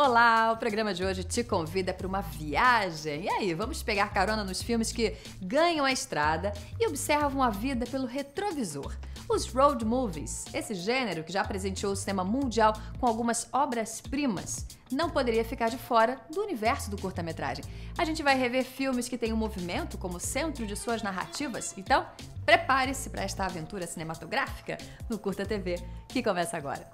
Olá, o programa de hoje te convida para uma viagem. E aí, vamos pegar carona nos filmes que ganham a estrada e observam a vida pelo retrovisor. Os road movies, esse gênero que já presenteou o cinema mundial com algumas obras-primas, não poderia ficar de fora do universo do curta-metragem. A gente vai rever filmes que têm o movimento como centro de suas narrativas. Então, prepare-se para esta aventura cinematográfica no Curta TV, que começa agora.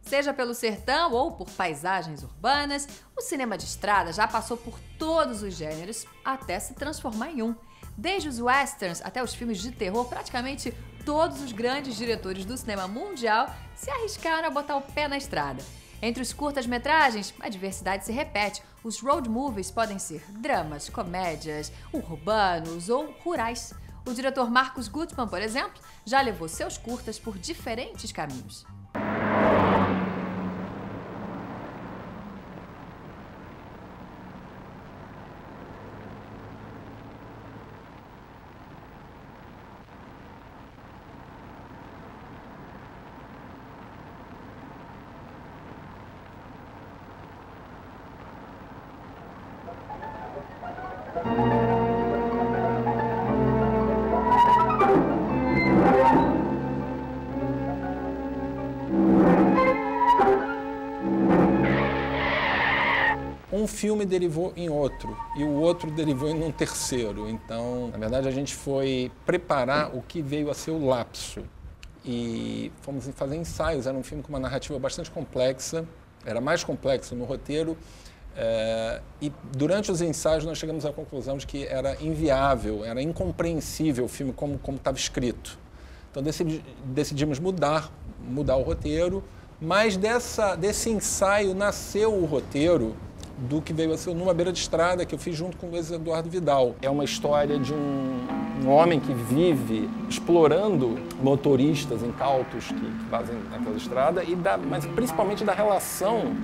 Seja pelo sertão ou por paisagens urbanas, o cinema de estrada já passou por todos os gêneros até se transformar em um. Desde os westerns até os filmes de terror, praticamente todos os grandes diretores do cinema mundial se arriscaram a botar o pé na estrada. Entre os curtas-metragens, a diversidade se repete. Os road movies podem ser dramas, comédias, urbanos ou rurais. O diretor Marcus Gutman, por exemplo, já levou seus curtas por diferentes caminhos. Um filme derivou em outro e o outro derivou em um terceiro. Então, na verdade, a gente foi preparar o que veio a ser o lapso. E fomos fazer ensaios. Era um filme com uma narrativa bastante complexa, era mais complexo no roteiro. E durante os ensaios nós chegamos à conclusão de que era inviável, era incompreensível o filme como estava escrito. Então decidimos mudar o roteiro, mas desse ensaio nasceu o roteiro do que veio a ser Numa Beira de Estrada, que eu fiz junto com o Luiz Eduardo Vidal. É uma história de um homem que vive explorando motoristas incautos que fazem aquela estrada, mas principalmente da relação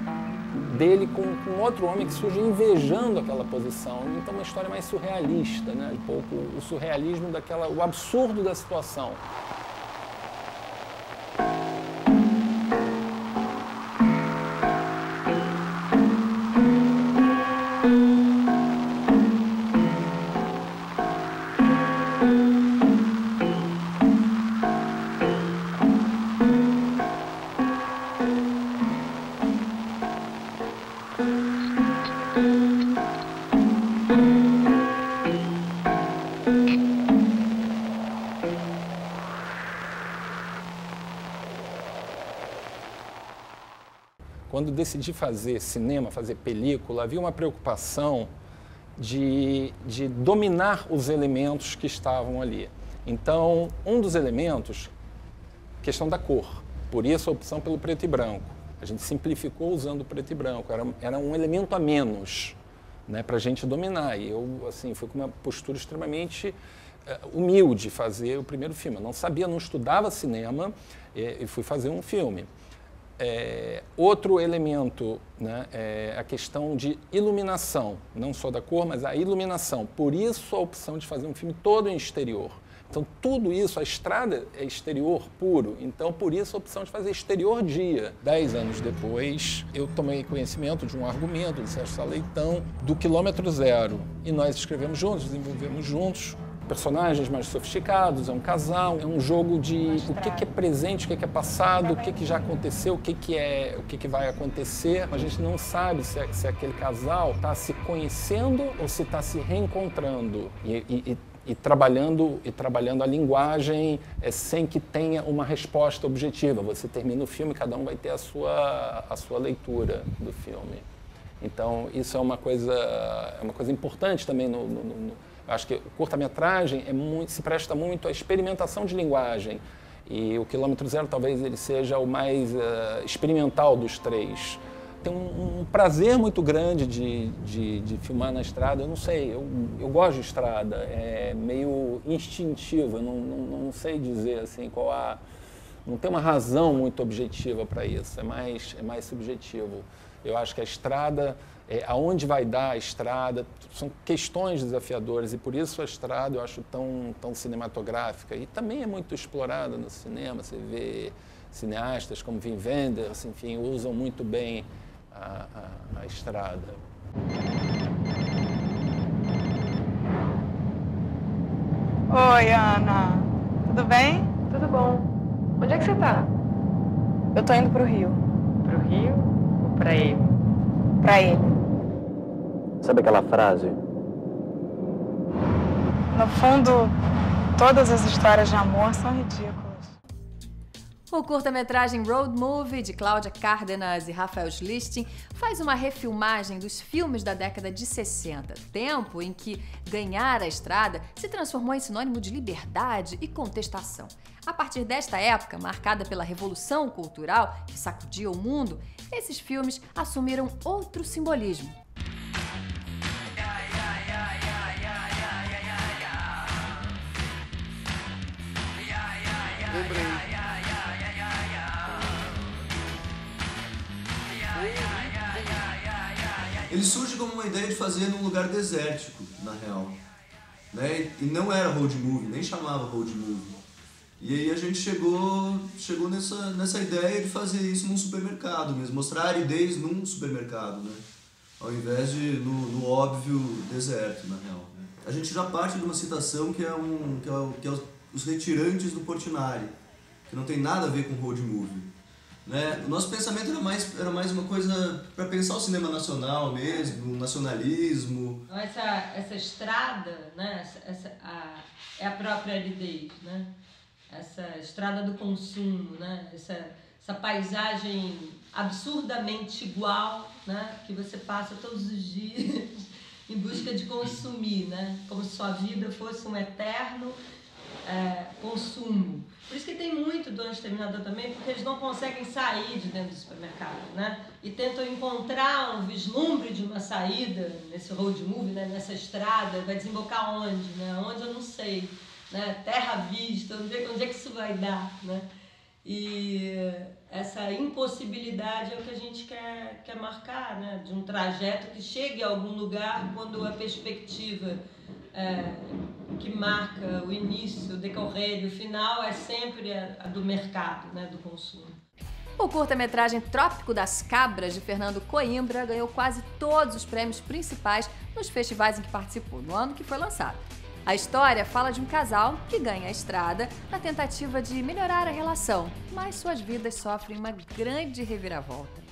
dele com outro homem que surge invejando aquela posição. Então uma história mais surrealista, né? Um pouco o surrealismo o absurdo da situação. Quando decidi fazer cinema, fazer película, havia uma preocupação de dominar os elementos que estavam ali. Então, um dos elementos, questão da cor. Por isso a opção pelo preto e branco. A gente simplificou usando o preto e branco. Era um elemento a menos, né, para a gente dominar. E eu, assim, fui com uma postura extremamente humilde fazer o primeiro filme. Eu não sabia, não estudava cinema e fui fazer um filme. Outro elemento, né, é a questão de iluminação, não só da cor, mas a iluminação. Por isso a opção de fazer um filme todo em exterior. Então tudo isso, a estrada é exterior puro, então por isso a opção de fazer exterior dia. 10 anos depois, eu tomei conhecimento de um argumento de Sérgio Saleitão do quilômetro zero. E nós escrevemos juntos, desenvolvemos juntos. Personagens mais sofisticados, é um casal, é um jogo de o que é presente, o que é passado, o que já aconteceu, o que vai acontecer. A gente não sabe se aquele casal está se conhecendo ou se está se reencontrando e trabalhando a linguagem sem que tenha uma resposta objetiva. Você termina o filme, cada um vai ter a sua leitura do filme. Então isso é uma coisa importante também acho que o curta-metragem se presta muito à experimentação de linguagem. E o Quilômetro Zero talvez ele seja o mais experimental dos três. Tem um prazer muito grande de filmar na estrada. Eu não sei, eu gosto de estrada, é meio instintivo, eu não sei dizer assim, qual não tem uma razão muito objetiva para isso, é mais subjetivo. Eu acho que a estrada, aonde vai dar a estrada, são questões desafiadoras e por isso a estrada eu acho tão cinematográfica e também é muito explorada no cinema. Você vê cineastas como Wim Wenders, enfim, usam muito bem a estrada. Oi, Ana. Tudo bem? Tudo bom. Onde é que você tá? Eu tô indo pro Rio. Pro Rio ou pra ele? Pra ele. Sabe aquela frase? No fundo, todas as histórias de amor são ridículas. O curta-metragem Road Movie, de Cláudia Cárdenas e Rafael Schlichting, faz uma refilmagem dos filmes da década de 60, tempo em que ganhar a estrada se transformou em sinônimo de liberdade e contestação. A partir desta época, marcada pela revolução cultural que sacudia o mundo, esses filmes assumiram outro simbolismo. Ele surge como uma ideia de fazer num lugar desértico, na real. Né? E não era road movie, nem chamava road movie. E aí a gente chegou nessa ideia de fazer isso num supermercado mesmo, mostrar a aridez num supermercado, né? Ao invés de no óbvio deserto, na real. A gente já parte de uma citação que é os retirantes do Portinari, que não tem nada a ver com road movie. Né? O nosso pensamento era mais uma coisa para pensar o cinema nacional mesmo, o nacionalismo. Então essa estrada, né? É a própria aridez, né? Essa estrada do consumo, né? Essa paisagem absurdamente igual, né? Que você passa todos os dias em busca de consumir, né? Como se sua vida fosse um eterno consumo. Por isso que tem muito do Exterminador também, porque eles não conseguem sair de dentro do supermercado, né? E tentam encontrar um vislumbre de uma saída nesse road movie, né? Nessa estrada, vai desembocar onde, né? Onde eu não sei, né? Terra à vista, onde é que isso vai dar, né? E essa impossibilidade é o que a gente quer marcar, né? De um trajeto que chegue a algum lugar quando a perspectiva que marca o início, o decorrer e o final é sempre a do mercado, né? Do consumo. O curta-metragem Trópico das Cabras, de Fernando Coimbra, ganhou quase todos os prêmios principais nos festivais em que participou no ano que foi lançado. A história fala de um casal que ganha a estrada na tentativa de melhorar a relação, mas suas vidas sofrem uma grande reviravolta.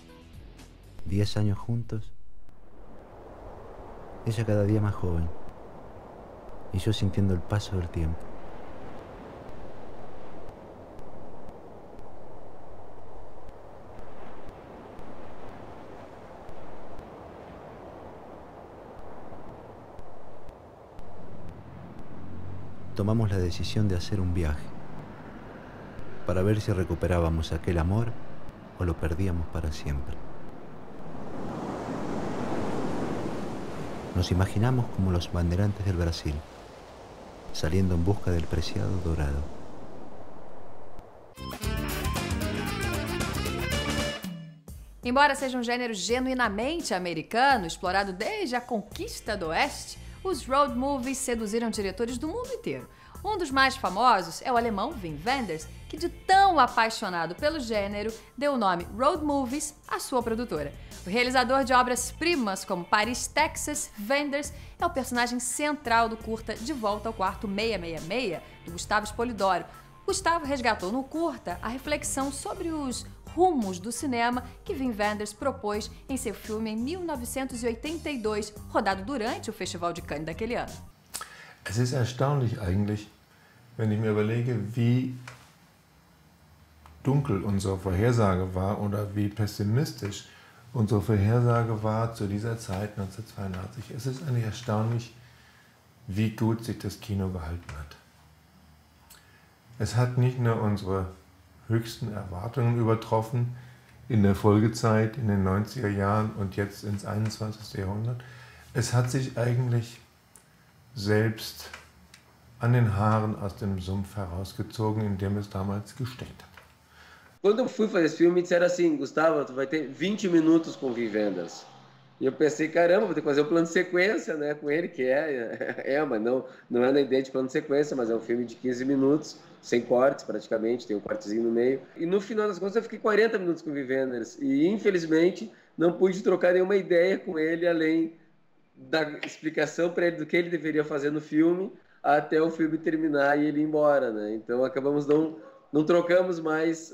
10 años juntos, ella cada día más joven, y yo sintiendo el paso del tiempo. Tomamos la decisión de hacer un viaje para ver si recuperábamos aquel amor o lo perdíamos para siempre. Nos imaginamos como los banderantes del Brasil, saliendo en busca del preciado dorado. Embora seja um gênero genuinamente americano, explorado desde a conquista do Oeste, os road movies seduziram diretores do mundo inteiro. Um dos mais famosos é o alemão Wim Wenders, que de tão apaixonado pelo gênero, deu o nome Road Movies à sua produtora. O realizador de obras-primas como Paris, Texas, Wenders é o personagem central do curta De Volta ao Quarto 666, do Gustavo Spolidoro. Gustavo resgatou no curta a reflexão sobre os rumos do cinema que Wim Wenders propôs em seu filme em 1982, rodado durante o Festival de Cannes daquele ano. Es ist erstaunlich eigentlich, wenn ich mir überlege, wie dunkel unsere Vorhersage war oder wie pessimistisch unsere Vorhersage war zu dieser Zeit 1982. Es ist eigentlich erstaunlich, wie gut sich das Kino gehalten hat. Es hat nicht nur unsere höchsten Erwartungen übertroffen in der Folgezeit, in den 90er Jahren und jetzt ins 21. Jahrhundert. Es hat sich eigentlich selbst an den Haaren aus dem Sumpf herausgezogen, in dem es damals gesteckt hat. Quando eu fui fazer esse filme, me disseram assim, Gustavo, tu vai ter 20 minutos com o Wim Wenders. E eu pensei, caramba, vou ter que fazer um plano de sequência, né, com ele, que mas não é na ideia de plano de sequência, mas é um filme de 15 minutos, sem cortes praticamente, tem um cortezinho no meio. E no final das contas eu fiquei 40 minutos com o Wim Wenders e infelizmente não pude trocar nenhuma ideia com ele, além da explicação para ele do que ele deveria fazer no filme, até o filme terminar e ele ir embora, né? Então acabamos não trocamos mais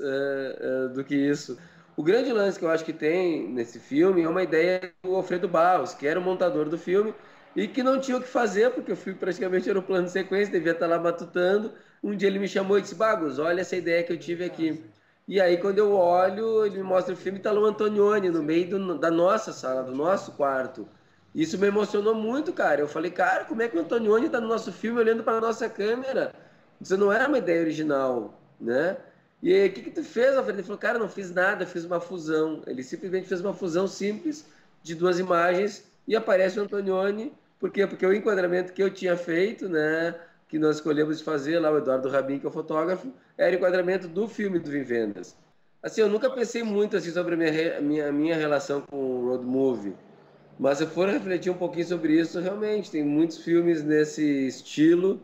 do que isso. O grande lance que eu acho que tem nesse filme é uma ideia do Alfredo Barros, que era o montador do filme e que não tinha o que fazer, porque o filme praticamente era um plano de sequência, devia estar lá matutando. Um dia ele me chamou e disse, Bagos, olha essa ideia que eu tive aqui. E aí quando eu olho, ele me mostra o filme e está lá o Antonioni no meio da nossa sala, do nosso quarto. Isso me emocionou muito, cara. Eu falei, cara, como é que o Antonioni está no nosso filme olhando para a nossa câmera? Isso não era uma ideia original, né? E aí, o que tu fez, Alfredo? Ele falou, cara, não fiz nada, fiz uma fusão. Ele simplesmente fez uma fusão simples de duas imagens e aparece o Antonioni. Por quê? Porque o enquadramento que eu tinha feito, né, que nós escolhemos de fazer lá, o Eduardo Rabin, que é o fotógrafo, era o enquadramento do filme do Wim Wenders. Assim, eu nunca pensei muito assim, sobre a minha relação com o road movie. Mas se eu for refletir um pouquinho sobre isso, realmente, tem muitos filmes nesse estilo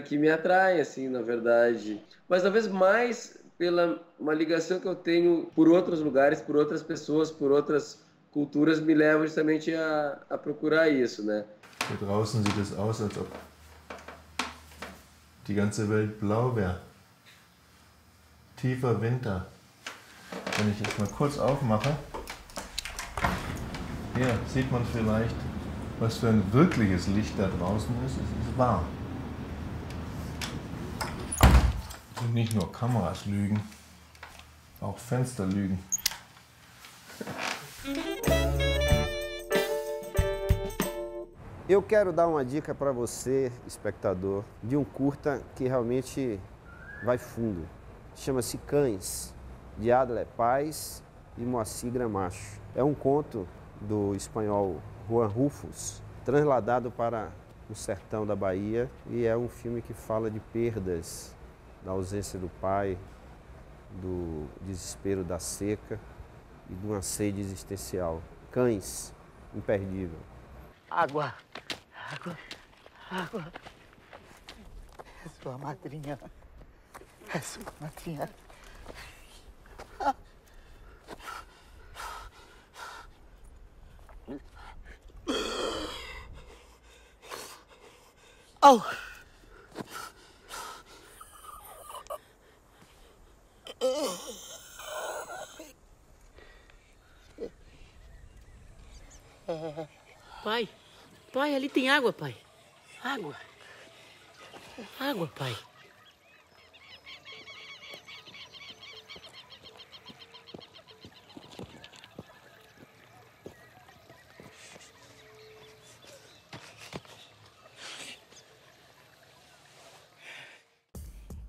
que me atraem, assim, na verdade. Mas talvez mais pela uma ligação que eu tenho por outros lugares, por outras pessoas, por outras culturas, me leva justamente a procurar isso, né? Hier draußen sieht es aus, als ob die ganze Welt blau wäre. Tiefer Winter. Wenn ich jetzt mal kurz aufmache, hier sieht man vielleicht, was für ein wirkliches Licht da draußen ist. Es ist warm. Und nicht nur Kameras lügen, auch Fenster lügen. Eu quero dar uma dica para você, espectador, de um curta que realmente vai fundo. Chama-se Cães, de Adler Paz e Moacir Gramacho. É um conto do espanhol Juan Rufus, transladado para o sertão da Bahia, e é um filme que fala de perdas, da ausência do pai, do desespero da seca e de uma sede existencial. Cães, imperdível. Água, água, água. É sua madrinha. É sua madrinha. Oh! Pai, pai, ali tem água, pai. Água. Água, pai.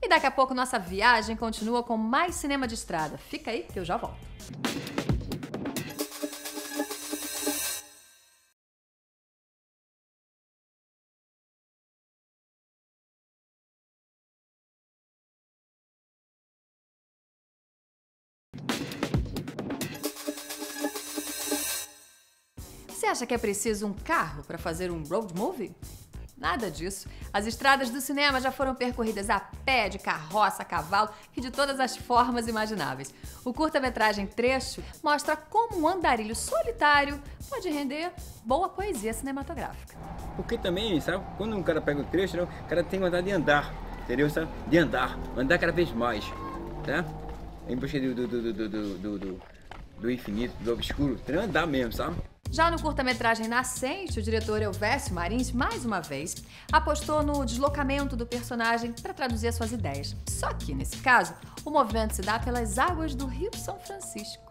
E daqui a pouco nossa viagem continua com mais cinema de estrada. Fica aí que eu já volto. Você acha que é preciso um carro para fazer um road movie? Nada disso. As estradas do cinema já foram percorridas a pé, de carroça, a cavalo e de todas as formas imagináveis. O curta-metragem Trecho mostra como um andarilho solitário pode render boa poesia cinematográfica. Porque também, sabe, quando um cara pega o trecho, o cara tem vontade de andar, entendeu? Sabe? De andar cada vez mais, tá? Em busca do infinito, do obscuro, tem que andar mesmo, sabe? Já no curta-metragem Nascente, o diretor Elvésio Marins, mais uma vez, apostou no deslocamento do personagem para traduzir as suas ideias. Só que, nesse caso, o movimento se dá pelas águas do Rio São Francisco.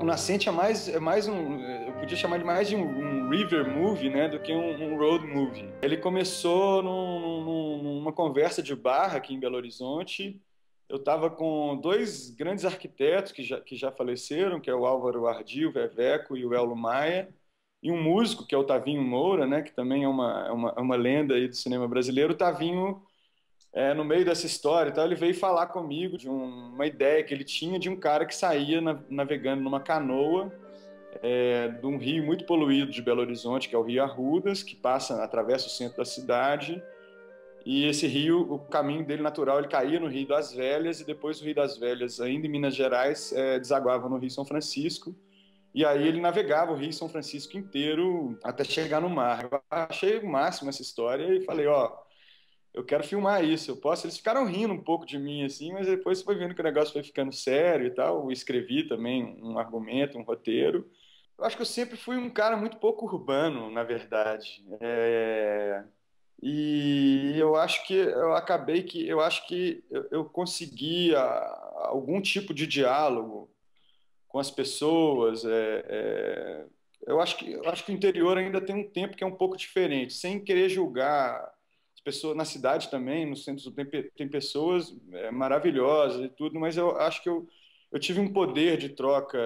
O Nascente é mais um... Eu podia chamar de mais de um river movie, né, do que um road movie. Ele começou numa conversa de bar aqui em Belo Horizonte, eu estava com 2 grandes arquitetos que já faleceram, que é o Álvaro Ardi, o Veveco e o Ello Maia, e um músico, que é o Tavinho Moura, né, que também é uma lenda aí do cinema brasileiro. O Tavinho, no meio dessa história, então, ele veio falar comigo de uma ideia que ele tinha de um cara que saía navegando numa canoa de um rio muito poluído de Belo Horizonte, que é o Rio Arrudas, que atravessa o centro da cidade. E esse rio, o caminho dele natural, ele caía no Rio das Velhas, e depois do Rio das Velhas, ainda em Minas Gerais, desaguava no Rio São Francisco. E aí ele navegava o Rio São Francisco inteiro até chegar no mar. Eu achei o máximo essa história e falei, eu quero filmar isso, eu posso? Eles ficaram rindo um pouco de mim, assim, mas depois foi vendo que o negócio foi ficando sério e tal. Eu escrevi também um argumento, um roteiro. Eu acho que eu sempre fui um cara muito pouco urbano, na verdade. E eu acho que eu consegui algum tipo de diálogo com as pessoas. Eu acho que o interior ainda tem um tempo que é um pouco diferente, sem querer julgar as pessoas. Na cidade também, no centro tem pessoas maravilhosas e tudo, mas eu acho que eu tive um poder de troca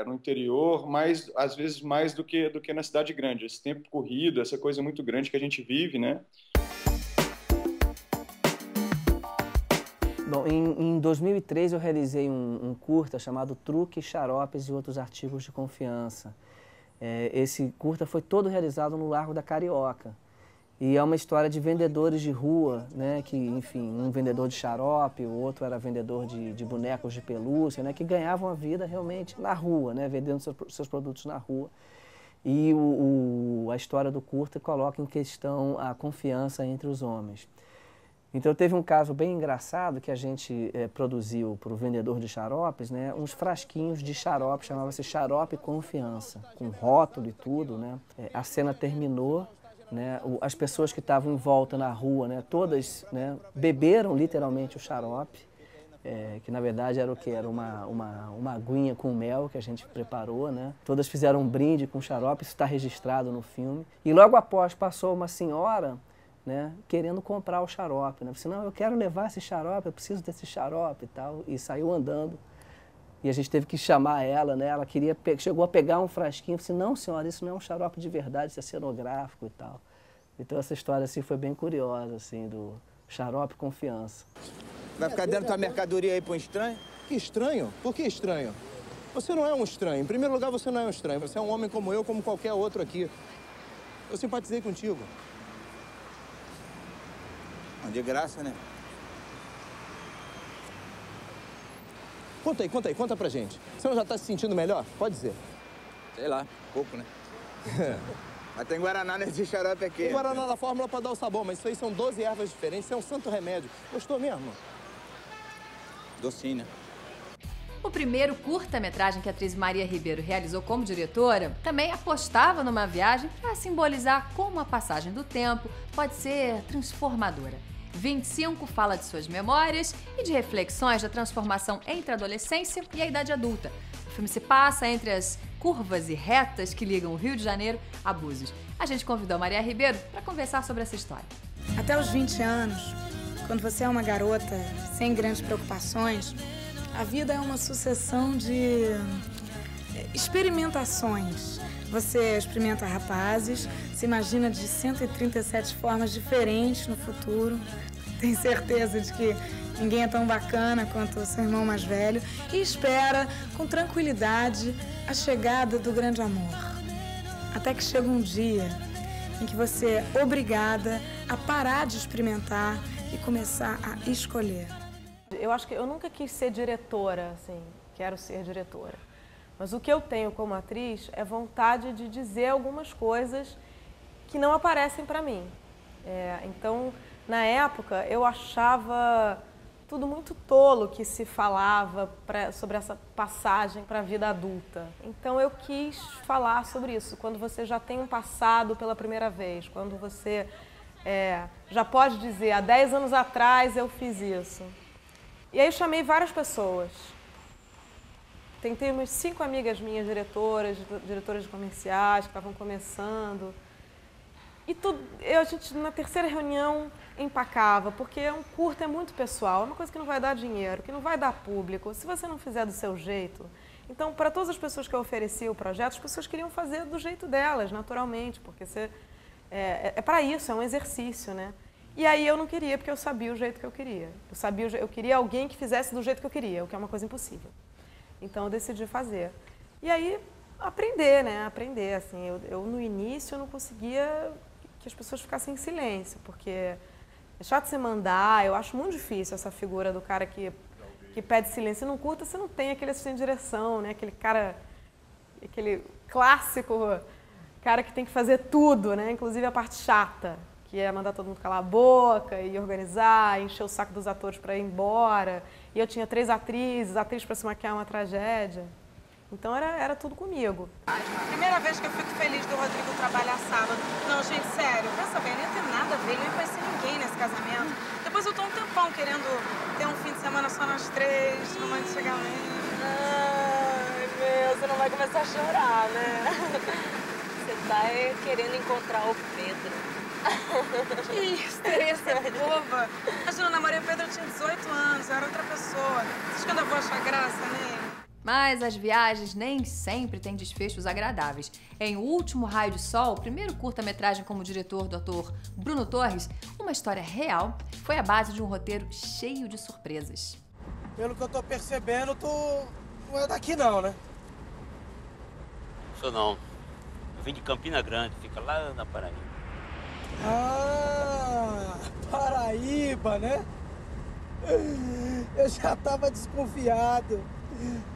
no interior, às vezes mais do que na cidade grande. Esse tempo corrido, essa coisa muito grande que a gente vive, né? Bom, em 2003 eu realizei um curta chamado Truques, Xaropes e Outros Artigos de Confiança. Esse curta foi todo realizado no Largo da Carioca. E é uma história de vendedores de rua, né, que, enfim, um vendedor de xarope, o outro era vendedor de bonecos de pelúcia, né, que ganhavam a vida realmente na rua, né, vendendo seus produtos na rua. E a história do curta coloca em questão a confiança entre os homens. Então teve um caso bem engraçado que a gente produziu para o vendedor de xaropes, né, uns frasquinhos de xarope, chamava-se Xarope Confiança, com rótulo e tudo, né. A cena terminou. Né, as pessoas que estavam em volta na rua, né, todas, né, beberam literalmente o xarope, que na verdade era o que? Era uma aguinha com mel que a gente preparou. Né? Todas fizeram um brinde com xarope, isso está registrado no filme. E logo após passou uma senhora, né, querendo comprar o xarope. Né? Disse, não, eu quero levar esse xarope, eu preciso desse xarope e tal. E saiu andando. E a gente teve que chamar ela, né? Ela chegou a pegar um frasquinho e disse, não, senhora, isso não é um xarope de verdade, isso é cenográfico e tal. Então essa história assim, foi bem curiosa, assim, do Xarope Confiança. Vai ficar dentro da mercadoria aí para um estranho? Que estranho? Por que estranho? Você não é um estranho. Em primeiro lugar, você não é um estranho. Você é um homem como eu, como qualquer outro aqui. Eu simpatizei contigo. De graça, né? Conta pra gente. Você não já tá se sentindo melhor? Pode dizer. Sei lá, pouco, né? Mas tem guaraná nesse xarope aqui. Tem guaraná na fórmula pra dar o sabor, mas isso aí são 12 ervas diferentes, isso é um santo remédio. Gostou mesmo? Docinho, né? O primeiro curta-metragem que a atriz Maria Ribeiro realizou como diretora também apostava numa viagem para simbolizar como a passagem do tempo pode ser transformadora. 25 fala de suas memórias e de reflexões da transformação entre a adolescência e a idade adulta. O filme se passa entre as curvas e retas que ligam o Rio de Janeiro a Búzios. A gente convidou a Maria Ribeiro para conversar sobre essa história. Até os 20 anos, quando você é uma garota sem grandes preocupações, a vida é uma sucessão de experimentações. Você experimenta rapazes, se imagina de 137 formas diferentes no futuro, tem certeza de que ninguém é tão bacana quanto o seu irmão mais velho e espera com tranquilidade a chegada do grande amor. Até que chega um dia em que você é obrigada a parar de experimentar e começar a escolher. Eu acho que eu nunca quis ser diretora, assim, quero ser diretora. Mas o que eu tenho como atriz é vontade de dizer algumas coisas que não aparecem para mim. Então, na época, eu achava tudo muito tolo que se falava sobre essa passagem para a vida adulta. Então, eu quis falar sobre isso, quando você já tem um passado pela primeira vez, quando você já pode dizer, há 10 anos atrás eu fiz isso. E aí eu chamei várias pessoas. Tentei umas 5 amigas minhas, diretoras de comerciais, que estavam começando. E a gente, na terceira reunião, empacava, porque um curta é muito pessoal, é uma coisa que não vai dar dinheiro, que não vai dar público, se você não fizer do seu jeito. Então, para todas as pessoas que eu oferecia o projeto, as pessoas queriam fazer do jeito delas, naturalmente, porque é para isso, é um exercício, né? E aí eu não queria, porque eu sabia o jeito que eu queria. Eu queria alguém que fizesse do jeito que eu queria, o que é uma coisa impossível. Então eu decidi fazer. E aí, aprender, né? Aprender, assim. Eu no início, eu não conseguia que as pessoas ficassem em silêncio, porque é chato você mandar, eu acho muito difícil essa figura do cara que pede silêncio. Num curta, você não tem aquele assistente de direção, né? Aquele cara, aquele clássico cara que tem que fazer tudo, né? Inclusive a parte chata, que é mandar todo mundo calar a boca e organizar, encher o saco dos atores para ir embora. E eu tinha 3 atrizes, atriz para se maquiar é uma tragédia. Então era tudo comigo. Primeira vez que eu fico feliz do Rodrigo trabalhar sábado. Não, gente, sério, pensa bem, nem tem nada a ver, nem conheci ninguém nesse casamento. Depois eu tô um tempão querendo ter um fim de semana só nós 3, romanticamente. Ai, meu, você não vai começar a chorar, né? Você tá querendo encontrar o Pedro. Que isso, Teresa é boba. Mas eu namorei o Pedro, eu tinha 18 anos, eu era outra pessoa. Você acha que eu ainda vou achar graça nele? Mas as viagens nem sempre têm desfechos agradáveis. Em O Último Raio de Sol, o primeiro curta-metragem como diretor do ator Bruno Torres, uma história real, foi a base de um roteiro cheio de surpresas. Pelo que eu tô percebendo, tu não é daqui não, né? Sou não. Eu vim de Campina Grande, fica lá na Paraíba. Ah, Paraíba, né? Eu já tava desconfiado.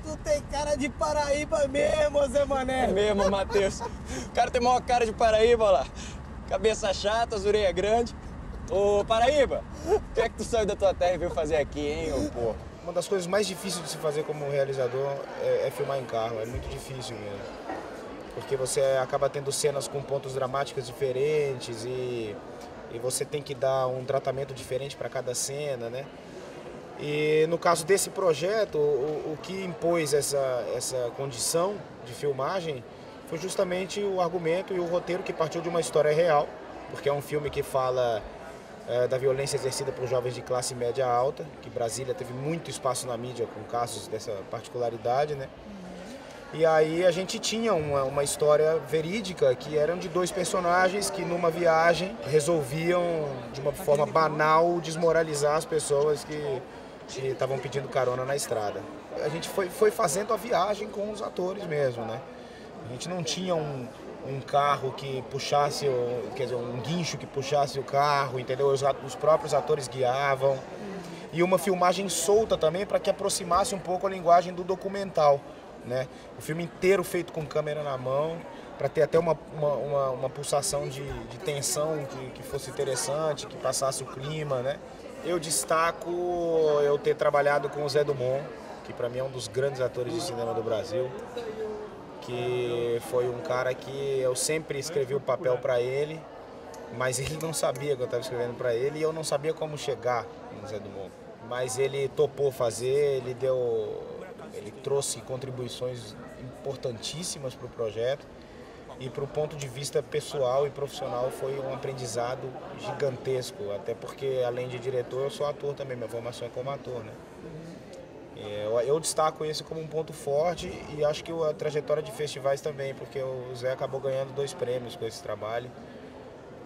Tu tem cara de Paraíba mesmo, Zé Mané. É mesmo, Matheus. O cara tem maior cara de Paraíba, olha lá. Cabeça chata, as orelhas grandes. Ô, Paraíba, o que é que tu saiu da tua terra e veio fazer aqui, hein, ô porra? Uma das coisas mais difíceis de se fazer como realizador é filmar em carro. É muito difícil mesmo. Porque você acaba tendo cenas com pontos dramáticos diferentes e você tem que dar um tratamento diferente para cada cena, né? E no caso desse projeto, o que impôs essa condição de filmagem foi justamente o argumento e o roteiro que partiu de uma história real, porque é um filme que fala da violência exercida por jovens de classe média alta, que Brasília teve muito espaço na mídia com casos dessa particularidade, né? E aí a gente tinha uma história verídica que eram de 2 personagens que numa viagem resolviam de uma forma banal desmoralizar as pessoas que estavam pedindo carona na estrada. A gente foi fazendo a viagem com os atores mesmo, né? A gente não tinha um carro que puxasse, quer dizer, um guincho que puxasse o carro, entendeu? Os próprios atores guiavam. E uma filmagem solta também para que aproximasse um pouco a linguagem do documental, né? O filme inteiro feito com câmera na mão, para ter até uma pulsação de tensão que fosse interessante, que passasse o clima, né? Eu destaco eu ter trabalhado com o Zé Dumont, que para mim é um dos grandes atores de cinema do Brasil, que foi um cara que eu sempre escrevi o papel para ele, mas ele não sabia que eu estava escrevendo para ele e eu não sabia como chegar no Zé Dumont. Mas ele topou fazer, ele trouxe contribuições importantíssimas para o projeto. E para o ponto de vista pessoal e profissional foi um aprendizado gigantesco, até porque além de diretor eu sou ator também, minha formação é como ator, né? Eu destaco esse como um ponto forte e acho que a trajetória de festivais também, porque o Zé acabou ganhando 2 prêmios com esse trabalho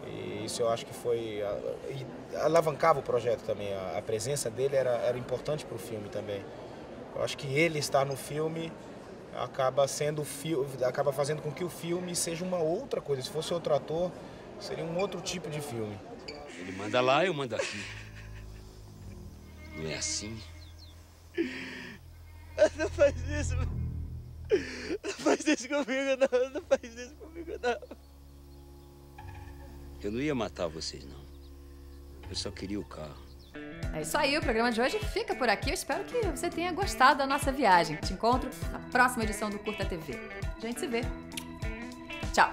e isso eu acho que foi... E alavancava o projeto também, a presença dele era importante para o filme também. Eu acho que ele estar no filme acaba fazendo com que o filme seja uma outra coisa. Se fosse outro ator, seria um outro tipo de filme. Ele manda lá, eu mando aqui. Não é assim? Não faz isso. Não faz isso comigo, não. Não faz isso comigo, não. Eu não ia matar vocês, não. Eu só queria o carro. É isso aí, o programa de hoje fica por aqui. Eu espero que você tenha gostado da nossa viagem. Te encontro na próxima edição do Curta TV. A gente se vê. Tchau!